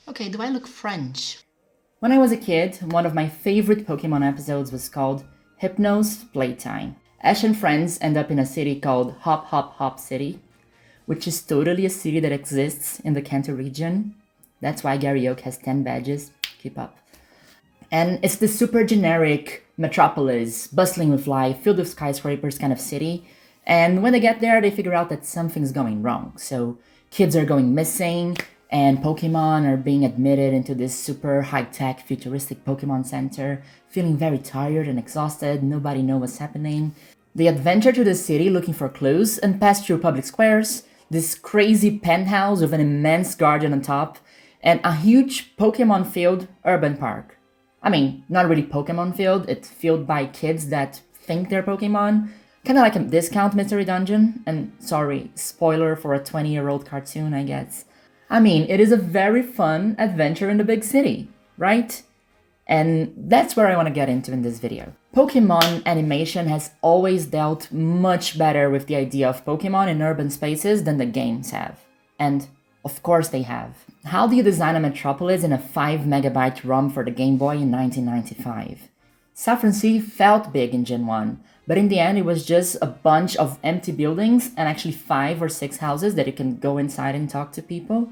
Okay, do I look French? When I was a kid, one of my favorite Pokemon episodes was called Hypno's Playtime. Ash and friends end up in a city called Hop Hop Hop City, which is totally a city that exists in the Kanto region. That's why Gary Oak has 10 badges. Keep up. And it's this super generic metropolis, bustling with life, filled with skyscrapers kind of city. And when they get there, they figure out that something's going wrong. So kids are going missing, and Pokemon are being admitted into this super high-tech, futuristic Pokemon Center, feeling very tired and exhausted, nobody knows what's happening. They adventure to the city looking for clues and pass through public squares, this crazy penthouse with an immense garden on top, and a huge Pokemon-filled urban park. I mean, not really Pokemon-filled, it's filled by kids that think they're Pokemon, kinda like a discount mystery dungeon, and sorry, spoiler for a 20-year-old cartoon, I guess. I mean, it is a very fun adventure in the big city, right? And that's where I want to get into in this video. Pokemon animation has always dealt much better with the idea of Pokemon in urban spaces than the games have. And of course they have. How do you design a metropolis in a 5 megabyte ROM for the Game Boy in 1995? Saffron Sea felt big in Gen 1, but in the end it was just a bunch of empty buildings and actually 5 or 6 houses that you can go inside and talk to people.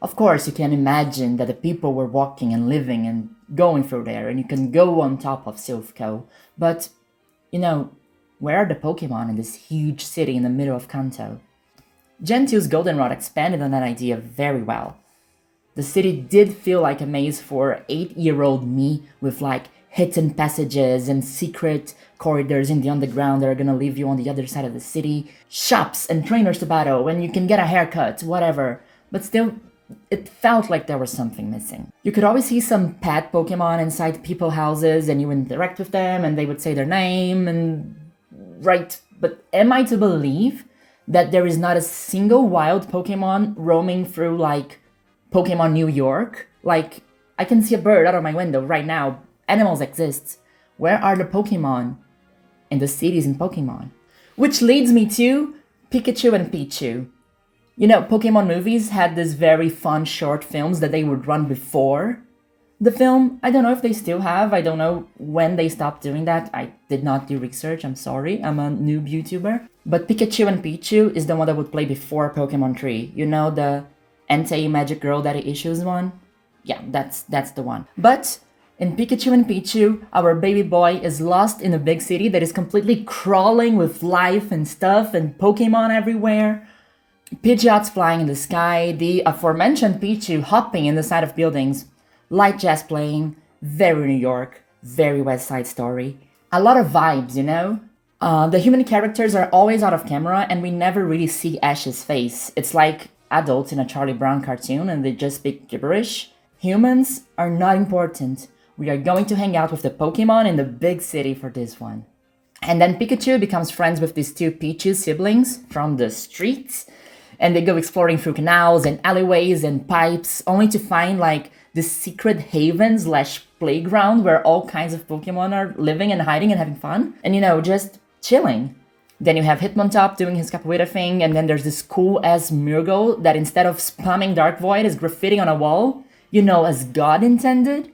Of course, you can imagine that the people were walking and living and going through there, and you can go on top of Silphco, but, where are the Pokemon in this huge city in the middle of Kanto? Gen 2's Goldenrod expanded on that idea very well. The city did feel like a maze for 8-year-old me, with hidden passages and secret corridors in the underground that are gonna leave you on the other side of the city, shops and trainers to battle, and you can get a haircut, whatever, but still, it felt like there was something missing. You could always see some pet Pokemon inside people's houses and you interact with them and they would say their name right, but am I to believe that there is not a single wild Pokemon roaming through Pokemon New York? I can see a bird out of my window right now. Animals exist. Where are the Pokemon in the cities in Pokemon? Which leads me to Pikachu and Pichu. Pokemon movies had these very fun short films that they would run before the film. I don't know if they still have. I don't know when they stopped doing that. I did not do research. I'm sorry. I'm a noob YouTuber. But Pikachu and Pichu is the one that would play before Pokemon 3. The Entei Magic Girl Daddy Issues one? Yeah, that's the one. But in Pikachu and Pichu, our baby boy is lost in a big city that is completely crawling with life and stuff and Pokemon everywhere. Pidgeots flying in the sky, the aforementioned Pichu hopping in the side of buildings, light jazz playing, very New York, very West Side Story. A lot of vibes, The human characters are always out of camera and we never really see Ash's face. It's like adults in a Charlie Brown cartoon and they just speak gibberish. Humans are not important. We are going to hang out with the Pokemon in the big city for this one. And then Pikachu becomes friends with these two Pichu siblings from the streets. And they go exploring through canals and alleyways and pipes, only to find this secret haven / playground where all kinds of Pokemon are living and hiding and having fun. And just chilling. Then you have Hitmontop doing his capoeira thing, and then there's this cool-ass Murgle that instead of spamming Dark Void is graffitiing on a wall, as God intended.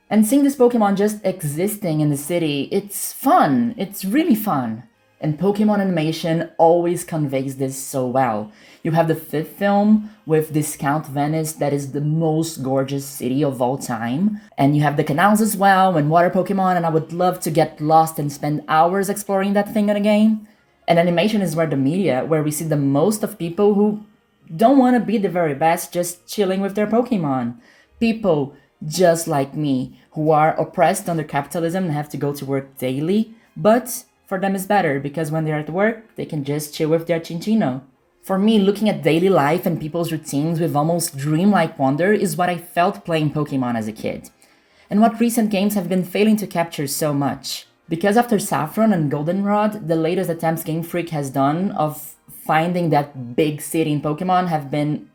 And seeing this Pokemon just existing in the city, it's fun. It's really fun. And Pokemon animation always conveys this so well. You have the 5th film with Discount Venice that is the most gorgeous city of all time. And you have the canals as well and water Pokemon, and I would love to get lost and spend hours exploring that thing in a game. And animation is where we see the most of people who don't want to be the very best, just chilling with their Pokemon. People just like me, who are oppressed under capitalism and have to go to work daily, but for them it's better because when they're at work, they can just chill with their Chinchino. For me, looking at daily life and people's routines with almost dreamlike wonder is what I felt playing Pokemon as a kid, and what recent games have been failing to capture so much. Because after Saffron and Goldenrod, the latest attempts Game Freak has done of finding that big city in Pokemon have been,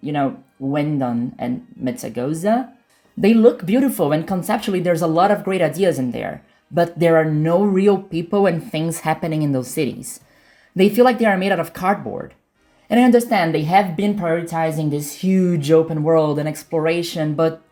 Windon and Metzagoza. They look beautiful and conceptually there's a lot of great ideas in there, but there are no real people and things happening in those cities. They feel like they are made out of cardboard. And I understand they have been prioritizing this huge open world and exploration, but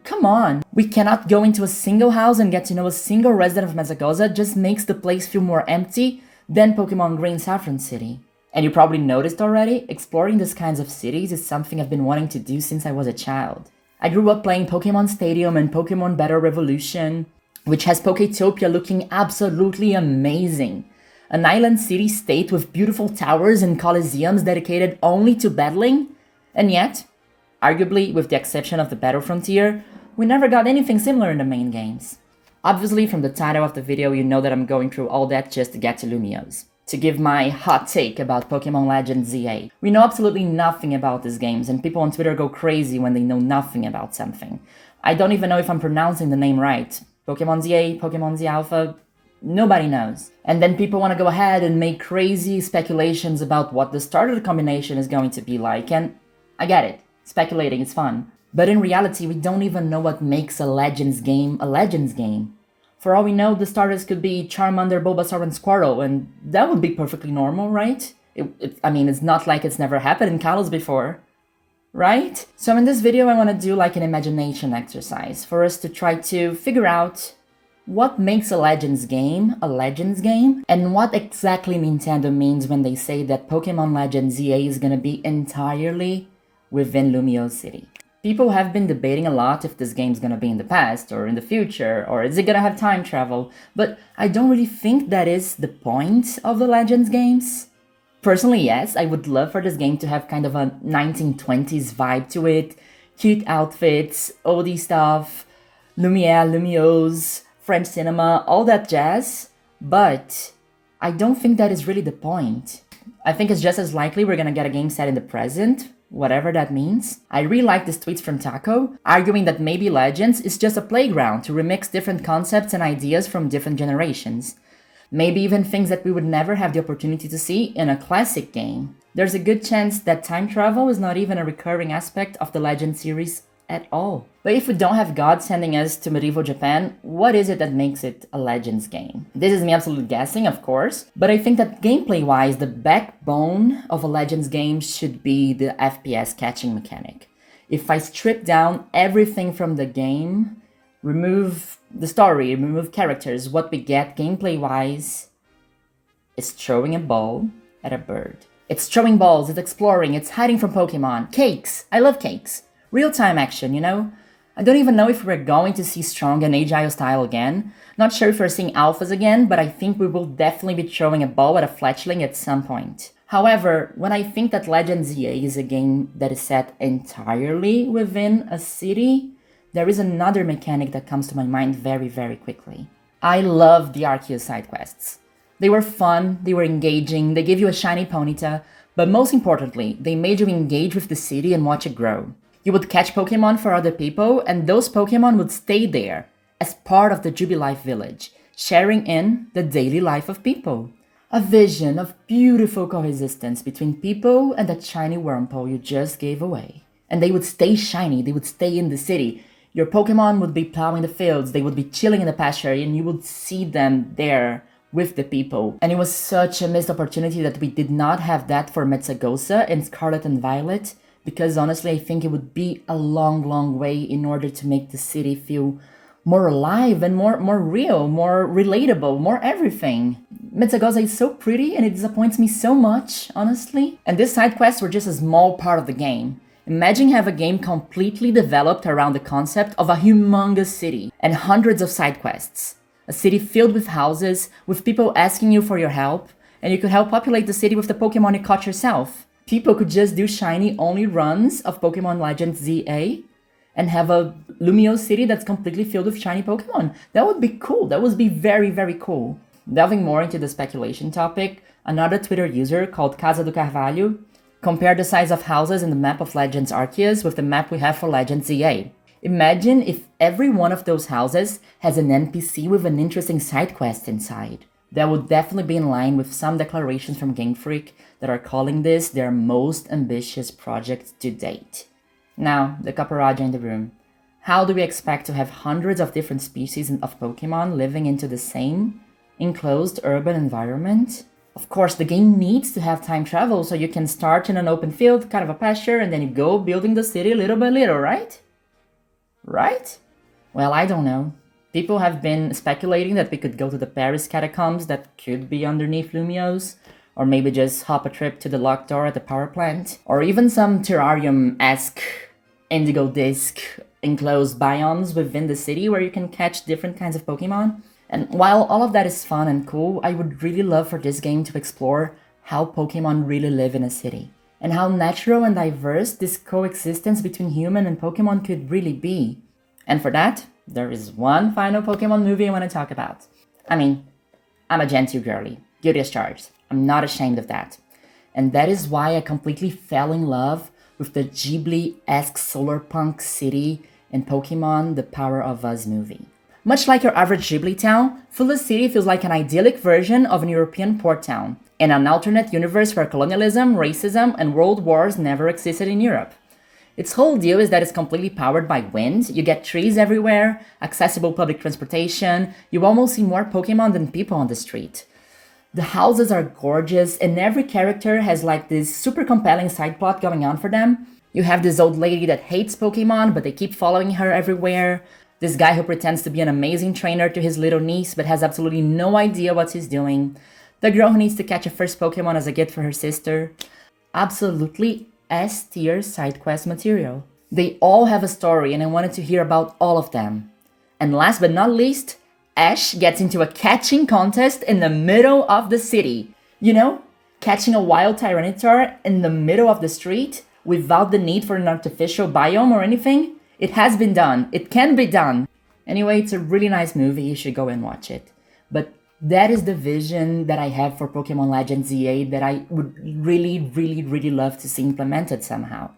come on. We cannot go into a single house and get to know a single resident of Mesagoza. Just makes the place feel more empty than Pokemon Green Saffron City. And you probably noticed already, exploring these kinds of cities is something I've been wanting to do since I was a child. I grew up playing Pokemon Stadium and Pokemon Battle Revolution, which has Poketopia looking absolutely amazing. An island city-state with beautiful towers and coliseums dedicated only to battling, and yet, arguably with the exception of the Battle Frontier, we never got anything similar in the main games. Obviously, from the title of the video, you know that I'm going through all that just to get to Lumiose. To give my hot take about Pokémon Legends ZA. We know absolutely nothing about these games, and people on Twitter go crazy when they know nothing about something. I don't even know if I'm pronouncing the name right. Pokémon ZA, Pokémon Z Alpha, nobody knows. And then people want to go ahead and make crazy speculations about what the starter combination is going to be like, and I get it. Speculating is fun. But in reality, we don't even know what makes a Legends game a Legends game. For all we know, the starters could be Charmander, Bulbasaur, and Squirtle, and that would be perfectly normal, right? I mean, it's not like it's never happened in Kalos before, right? So in this video, I want to do like an imagination exercise for us to try to figure out what makes a Legends game, and what exactly Nintendo means when they say that Pokémon Legends ZA is gonna be entirely within Lumiose City. People have been debating a lot if this game's gonna be in the past, or in the future, or is it gonna have time travel, but I don't really think that is the point of the Legends games. Personally, yes, I would love for this game to have kind of a 1920s vibe to it, cute outfits, oldie stuff, Lumiere, Lumiose, French cinema, all that jazz, but I don't think that is really the point. I think it's just as likely we're gonna get a game set in the present, whatever that means. I really like these tweets from Taco, arguing that maybe Legends is just a playground to remix different concepts and ideas from different generations. Maybe even things that we would never have the opportunity to see in a classic game. There's a good chance that time travel is not even a recurring aspect of the Legends series at all. But if we don't have God sending us to medieval Japan, what is it that makes it a Legends game? This is me absolutely guessing, of course, but I think that gameplay-wise, the backbone of a Legends game should be the FPS catching mechanic. If I strip down everything from the game, remove the story, remove characters, what we get gameplay-wise is throwing a ball at a bird. It's throwing balls, it's exploring, it's hiding from Pokemon. Cakes! I love cakes. Real-time action, you know? I don't even know if we're going to see strong and agile style again. Not sure if we're seeing alphas again, but I think we will definitely be throwing a ball at a fletchling at some point. However, when I think that Legends ZA is a game that is set entirely within a city, there is another mechanic that comes to my mind very, very quickly. I love the Arceus side quests. They were fun, they were engaging, they gave you a shiny Ponyta, but most importantly, they made you engage with the city and watch it grow. You would catch Pokemon for other people, and those Pokemon would stay there as part of the Jubilife village, sharing in the daily life of people. A vision of beautiful coexistence between people and that shiny Wurmple you just gave away. And they would stay shiny, they would stay in the city. Your Pokemon would be plowing the fields, they would be chilling in the pasture, and you would see them there with the people. And it was such a missed opportunity that we did not have that for Mesagoza and Scarlet and Violet, because honestly I think it would be a long, long way in order to make the city feel more alive and more real, more relatable, more everything. Mesagoza is so pretty and it disappoints me so much, honestly. And these side quests were just a small part of the game. Imagine have a game completely developed around the concept of a humongous city and hundreds of side quests. A city filled with houses, with people asking you for your help, and you could help populate the city with the Pokemon you caught yourself. People could just do shiny only runs of Pokémon Legends ZA and have a Lumiose city that's completely filled with shiny Pokemon. That would be cool. That would be very, very cool. Delving more into the speculation topic, another Twitter user called Casa do Carvalho compared the size of houses in the map of Legends Arceus with the map we have for Legends ZA. Imagine if every one of those houses has an NPC with an interesting side quest inside. That would definitely be in line with some declarations from Game Freak that are calling this their most ambitious project to date. Now, the Caparaja in the room. How do we expect to have hundreds of different species of Pokemon living into the same enclosed urban environment? Of course, the game needs to have time travel, so you can start in an open field, kind of a pasture, and then you go building the city little by little, right? Right? Well, I don't know. People have been speculating that we could go to the Paris catacombs that could be underneath Lumiose, or maybe just hop a trip to the locked door at the power plant, or even some terrarium-esque indigo disc enclosed biomes within the city where you can catch different kinds of Pokemon. And while all of that is fun and cool, I would really love for this game to explore how Pokemon really live in a city, and how natural and diverse this coexistence between human and Pokemon could really be. And for that, there is one final Pokemon movie I want to talk about. I mean, I'm a Gen 2 girly, guilty as charged. I'm not ashamed of that. And that is why I completely fell in love with the Ghibli-esque solar punk city in Pokemon The Power of Us movie. Much like your average Ghibli town, Full City feels like an idyllic version of an European port town, in an alternate universe where colonialism, racism, and world wars never existed in Europe. Its whole deal is that it's completely powered by wind, you get trees everywhere, accessible public transportation, you almost see more Pokemon than people on the street. The houses are gorgeous, and every character has like this super compelling side plot going on for them. You have this old lady that hates Pokemon, but they keep following her everywhere. This guy who pretends to be an amazing trainer to his little niece but has absolutely no idea what he's doing. The girl who needs to catch a first Pokemon as a gift for her sister. Absolutely S-tier side quest material. They all have a story and I wanted to hear about all of them. And last but not least, Ash gets into a catching contest in the middle of the city. You know, catching a wild Tyranitar in the middle of the street without the need for an artificial biome or anything. It has been done. It can be done. Anyway, it's a really nice movie. You should go and watch it. But that is the vision that I have for Pokémon Legends ZA that I would really love to see implemented somehow.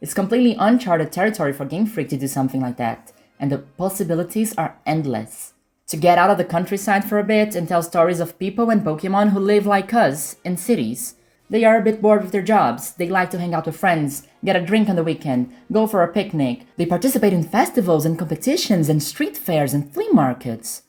It's completely uncharted territory for Game Freak to do something like that, and the possibilities are endless. To get out of the countryside for a bit and tell stories of people and Pokémon who live like us in cities. They are a bit bored with their jobs, they like to hang out with friends, get a drink on the weekend, go for a picnic. They participate in festivals and competitions and street fairs and flea markets.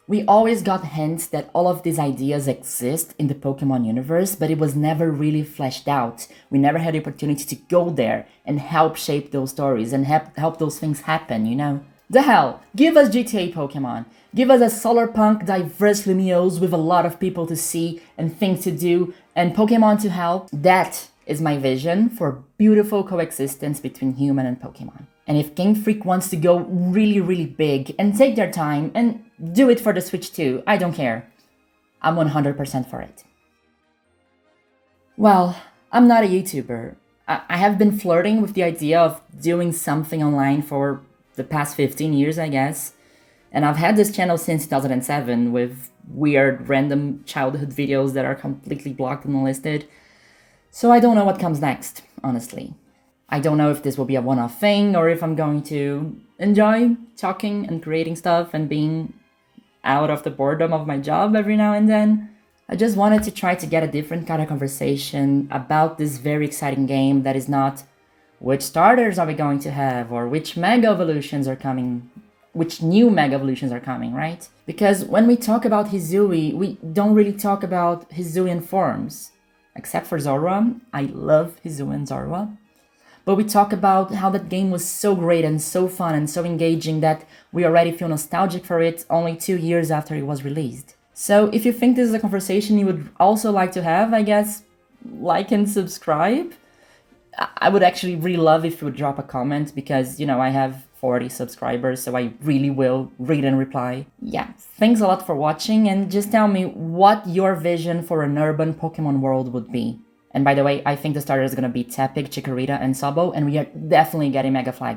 We always got hints that all of these ideas exist in the Pokemon universe, but it was never really fleshed out. We never had the opportunity to go there and help shape those stories and help those things happen, you know? The hell, give us GTA Pokemon. Give us a solar punk, diverse Lumiose with a lot of people to see and things to do and Pokemon to help. That is my vision for beautiful coexistence between human and Pokemon. And if Game Freak wants to go really big and take their time and do it for the Switch too, I don't care. I'm 100% for it. Well, I'm not a YouTuber. I have been flirting with the idea of doing something online for the past 15 years, I guess. And I've had this channel since 2007 with weird random childhood videos that are completely blocked and unlisted. So I don't know what comes next, honestly. I don't know if this will be a one-off thing or if I'm going to enjoy talking and creating stuff and being out of the boredom of my job every now and then. I just wanted to try to get a different kind of conversation about this very exciting game that is not which starters are we going to have or which Mega Evolutions are coming, which new Mega Evolutions are coming, right? Because when we talk about Hisui, we don't really talk about Hisuian forms. Except for Zorua, I love Hisuian Zorua. But we talk about how that game was so great and so fun and so engaging that we already feel nostalgic for it only 2 years after it was released. So if you think this is a conversation you would also like to have, I guess, like and subscribe. I would actually really love if you would drop a comment because, you know, I have 40 subscribers, so I really will read and reply. Yeah, thanks a lot for watching and just tell me what your vision for an urban Pokemon world would be. And by the way, I think the starter is gonna be Tepig, Chikorita, and Sabo, and we are definitely getting Mega Flagon.